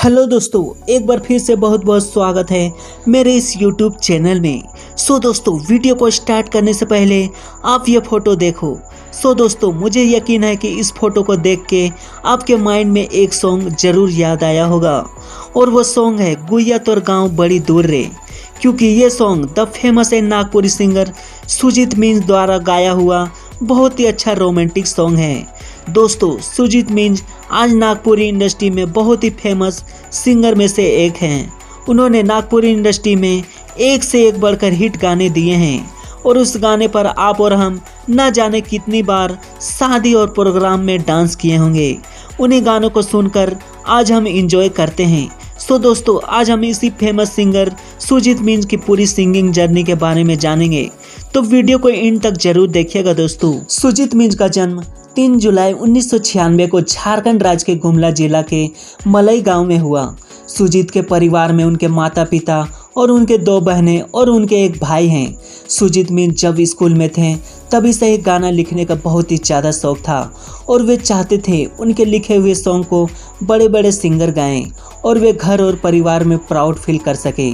Hello दोस्तों, एक बार फिर से बहुत बहुत स्वागत है मेरे इस YouTube चैनल में। दोस्तों, वीडियो को स्टार्ट करने से पहले आप ये फ़ोटो देखो। दोस्तों, मुझे यकीन है कि इस फ़ोटो को देख के आपके माइंड में एक सॉन्ग ज़रूर याद आया होगा और वो सॉन्ग है गुइया तोर गाँव बड़ी दूर रे, क्योंकि ये song the famous and Nagpuri singer Sujit Minz द्वारा गाया हुआ बहुत ही अच्छा रोमांटिक सॉन्ग है। दोस्तों, सुजीत मीन्स आज नागपुरी इंडस्ट्री में बहुत ही फेमस सिंगर में से एक हैं। उन्होंने नागपुरी इंडस्ट्री में एक से एक बढ़कर हिट गाने दिए हैं और उस गाने पर आप और हम न जाने कितनी बार शादी और प्रोग्राम में डांस किए होंगे। उन्हीं गानों को सुनकर आज हम इंजॉय करते हैं। दोस्तों, आज हम इसी फेमस सिंगर सुजीत मीन्स की पूरी सिंगिंग जर्नी के बारे में जानेंगे, तो वीडियो को एंड तक जरूर देखिएगा। दोस्तों, सुजीत मीन्स का जन्म 3 जुलाई 1996 को झारखंड राज्य के गुमला जिला के मलई गांव में हुआ। सुजीत के परिवार में उनके माता पिता और उनके 2 बहनें और उनके एक भाई हैं। सुजीत मीन्स जब स्कूल में थे तभी से ही गाना लिखने का बहुत ही ज़्यादा शौक था और वे चाहते थे उनके लिखे हुए सॉन्ग को बड़े बड़े सिंगर गाएं और वे घर और परिवार में प्राउड फील कर सके।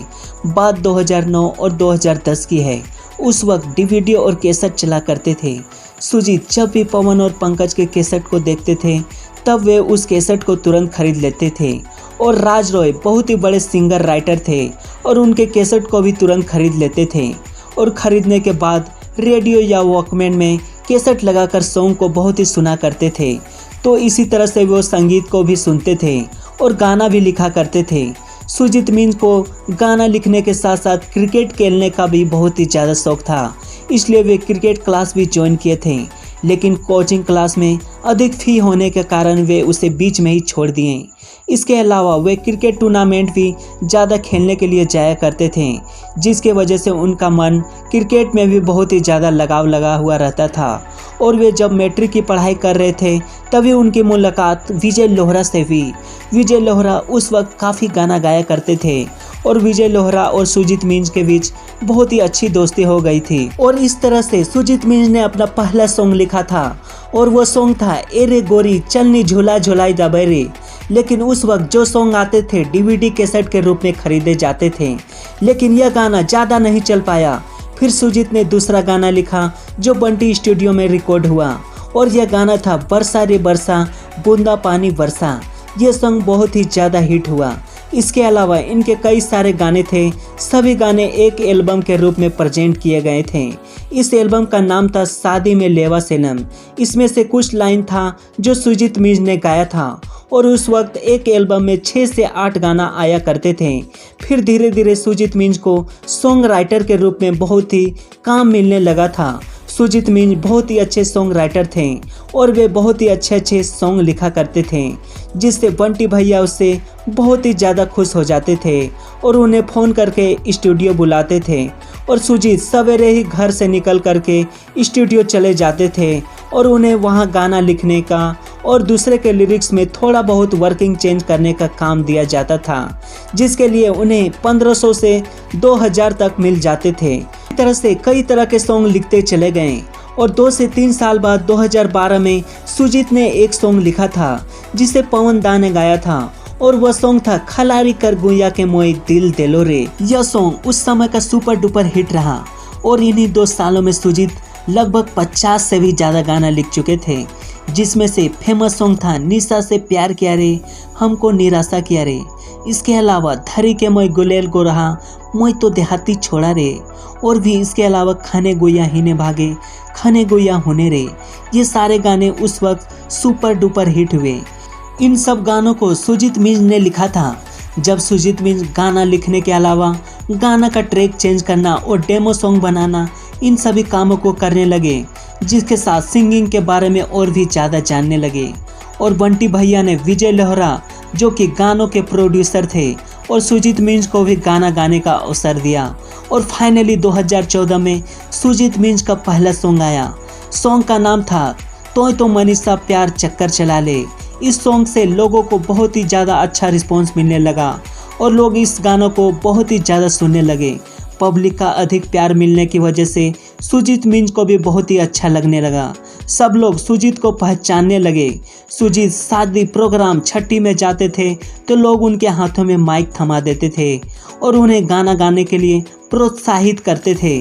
बात 2009 और 2010 की है। उस वक्त DVD और कैसेट चला करते थे। सुजीत जब भी पवन और पंकज के कैसेट को देखते थे तब वे उस कैसेट को तुरंत खरीद लेते थे और राज रॉय बहुत ही बड़े सिंगर राइटर थे और उनके कैसेट को भी तुरंत खरीद लेते थे और खरीदने के बाद रेडियो या वॉकमैन में कैसेट लगाकर सॉन्ग को बहुत ही सुना करते थे। तो इसी तरह से वो संगीत को भी सुनते थे और गाना भी लिखा करते थे। सुजीत मीन्स को गाना लिखने के साथ साथ क्रिकेट खेलने का भी बहुत ही ज़्यादा शौक था, इसलिए वे क्रिकेट क्लास भी ज्वाइन किए थे, लेकिन कोचिंग क्लास में अधिक फ़ी होने के कारण वे उसे बीच में ही छोड़ दिए। इसके अलावा वे क्रिकेट टूर्नामेंट भी ज़्यादा खेलने के लिए जाया करते थे, जिसके वजह से उनका मन क्रिकेट में भी बहुत ही ज़्यादा लगाव लगा हुआ रहता था। और वे जब मैट्रिक की पढ़ाई कर रहे थे तभी उनकी मुलाकात विजय लोहरा से हुई। विजय लोहरा उस वक्त काफ़ी गाना गाया करते थे और विजय लोहरा और सुजीत मीन्स के बीच बहुत ही अच्छी दोस्ती हो गई थी और इस तरह से सुजीत मीन्स ने अपना पहला सॉन्ग लिखा था और वो सॉन्ग था ए रे गोरी चलनी झूला झुलाई दबेरे। लेकिन उस वक्त जो सॉन्ग आते थे DVD कैसेट के रूप में खरीदे जाते थे, लेकिन यह गाना ज़्यादा नहीं चल पाया। फिर सुजीत ने दूसरा गाना लिखा जो बंटी स्टूडियो में रिकॉर्ड हुआ और यह गाना था बरसा रे बरसा बूंदा पानी बरसा। यह सॉन्ग बहुत ही ज़्यादा हिट हुआ। इसके अलावा इनके कई सारे गाने थे, सभी गाने एक एल्बम के रूप में प्रेजेंट किए गए थे। इस एल्बम का नाम था शादी में लेवा सनम। इसमें से कुछ लाइन था जो सुजीत मीन्स ने गाया था और उस वक्त एक एल्बम में 6 से 8 गाना आया करते थे। फिर धीरे धीरे सुजीत मीन्स को सॉन्ग राइटर के रूप में बहुत ही काम मिलने लगा था। सुजीत मीन्स बहुत ही अच्छे सॉन्ग राइटर थे और वे बहुत ही अच्छे सॉन्ग लिखा करते थे, जिससे बंटी भैया उससे बहुत ही ज़्यादा खुश हो जाते थे और उन्हें फ़ोन करके स्टूडियो बुलाते थे और सुजीत सवेरे ही घर से निकल करके स्टूडियो चले जाते थे और उन्हें वहां गाना लिखने का और दूसरे के लिरिक्स में थोड़ा बहुत वर्किंग चेंज करने का काम दिया जाता था, जिसके लिए उन्हें 1500 से 2000 तक मिल जाते थे। इस तरह से कई तरह के सॉन्ग लिखते चले गए और 2 से 3 साल बाद 2012 में सुजीत ने एक सॉन्ग लिखा था जिसे पवन दा ने गाया था और वह सॉन्ग था खलारी कर गुइया के मोई दिल देलो रे। यह सॉन्ग उस समय का सुपर डुपर हिट रहा और इन्हीं 2 सालों में सुजीत लगभग 50 से भी ज़्यादा गाना लिख चुके थे, जिसमें से फेमस सॉन्ग था निशा से प्यार किया रे हमको निराशा किया रे। इसके अलावा धरी के मोई गुलेल को रहा मोई तो देहाती छोड़ा रे और भी इसके अलावा खाने गुइया हिने भागे खाने गुइया होने रे। ये सारे गाने उस वक्त सुपर डुपर हिट हुए। इन सब गानों को सुजीत मीन्स ने लिखा था। जब सुजीत मीन्स गाना लिखने के अलावा गाना का ट्रैक चेंज करना और डेमो सॉन्ग बनाना, इन सभी कामों को करने लगे, जिसके साथ सिंगिंग के बारे में और भी ज़्यादा जानने लगे। और बंटी भैया ने विजय लोहरा जो कि गानों के प्रोड्यूसर थे और सुजीत मीन्स को भी गाना गाने का अवसर दिया और फाइनली 2014 में सुजीत मीन्स का पहला सॉन्ग आया। सॉन्ग का नाम था तो मनीषा प्यार चक्कर चला ले। इस सॉन्ग से लोगों को बहुत ही ज़्यादा अच्छा रिस्पॉन्स मिलने लगा और लोग इस गानों को बहुत ही ज़्यादा सुनने लगे। पब्लिक का अधिक प्यार मिलने की वजह से सुजीत मीन्स को भी बहुत ही अच्छा लगने लगा। सब लोग सुजीत को पहचानने लगे। सुजीत शादी प्रोग्राम छठी में जाते थे तो लोग उनके हाथों में माइक थमा देते थे और उन्हें गाना गाने के लिए प्रोत्साहित करते थे।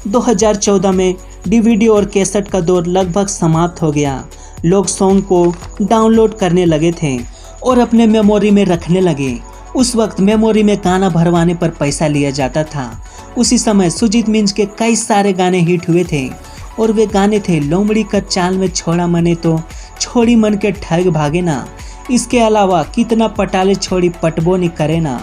2014 में डीवीडी और कैसेट का दौर लगभग समाप्त हो गया। लोग सॉन्ग को डाउनलोड करने लगे थे और अपने मेमोरी में रखने लगे। उस वक्त मेमोरी में गाना भरवाने पर पैसा लिया जाता था। उसी समय सुजीत मिंज के कई सारे गाने हिट हुए थे और वे गाने थे लोमड़ी का चाल में छोड़ा मने तो छोड़ी मन के ठग भागे ना। इसके अलावा कितना पटाले छोड़ी पटबो नहीं करे ना।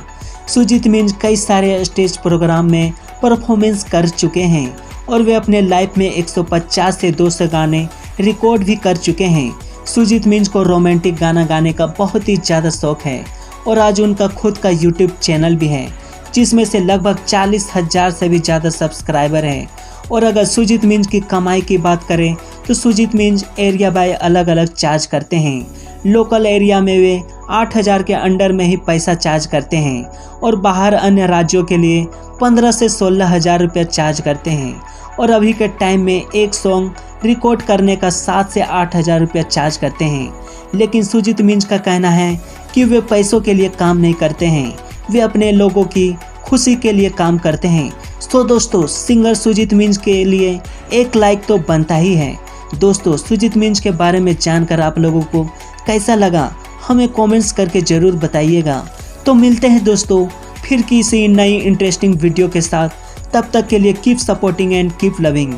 सुजीत मिंज कई सारे स्टेज प्रोग्राम में परफॉर्मेंस कर चुके हैं और वे अपने लाइफ में 150 से 200 गाने रिकॉर्ड भी कर चुके हैं। सुजीत मिंज को रोमांटिक गाना गाने का बहुत ही ज़्यादा शौक है और आज उनका खुद का यूट्यूब चैनल भी है जिसमें से लगभग 40,000 से भी ज़्यादा सब्सक्राइबर हैं। और अगर सुजीत मिंज की कमाई की बात करें तो सुजीत मिंज एरिया बाय अलग अलग चार्ज करते हैं। लोकल एरिया में वे 8,000 के अंडर में ही पैसा चार्ज करते हैं और बाहर अन्य राज्यों के लिए 15 से 16,000 रुपये चार्ज करते हैं। और अभी के टाइम में एक सॉन्ग रिकॉर्ड करने का 7 से 8,000 रुपये चार्ज करते हैं। लेकिन सुजीत मिंज का कहना है कि वे पैसों के लिए काम नहीं करते हैं, वे अपने लोगों की खुशी के लिए काम करते हैं। तो दोस्तों सिंगर सुजीत मिंज के लिए एक लाइक तो बनता ही है। दोस्तों सुजीत मिंज के बारे में जानकर आप लोगों को कैसा लगा हमें कमेंट्स करके ज़रूर बताइएगा। तो मिलते हैं दोस्तों फिर किसी नई इंटरेस्टिंग वीडियो के साथ। तब तक के लिए keep supporting and keep loving.